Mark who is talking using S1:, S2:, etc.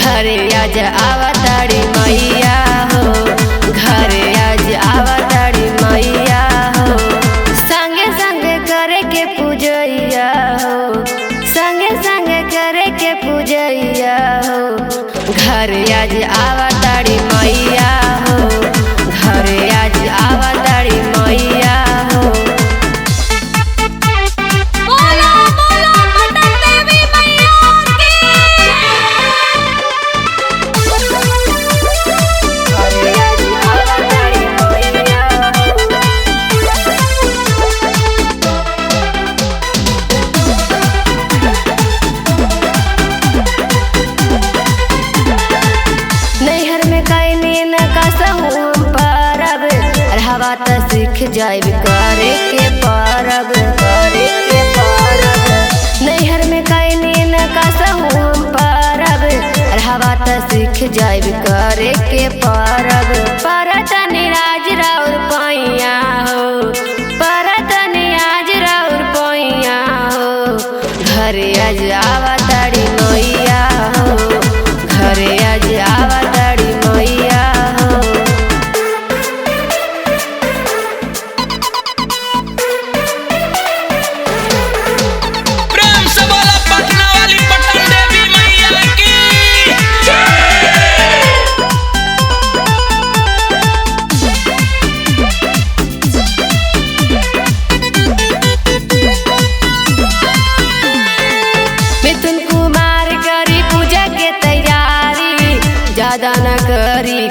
S1: घरे आज आवताड़ी मैया हो, घरे आज आवताड़ी मैया हो। संगे संगे करे के पूजैया हो, संगे संगे करे के पूजैया हो। घरे आज आवताड़ी मैया हो, घरे आज आवताड़ी मैया हो।
S2: बोलो बोलो पटन देवी मैया की।
S1: घरे आज आवताड़ी मैया नैहर में कैनी न कसहु हम परब, रहवा त सीख जाइब करे के परब, करे के परब। नैहर में कैनी न कसहु हम परब, रहवा त सीख जाइब करे के परब। परत निराज राउर पैया हो, परत निराज राउर पैया हो। घरे आज आवताड़ी मैया हो, घरे आज आवताड़ी मैया हो।
S3: प्रेम से बोला पटना वाली पटन देवी मैया की। मिथुन कुमार करी पूजा के तैयारी, ज्यादा न करी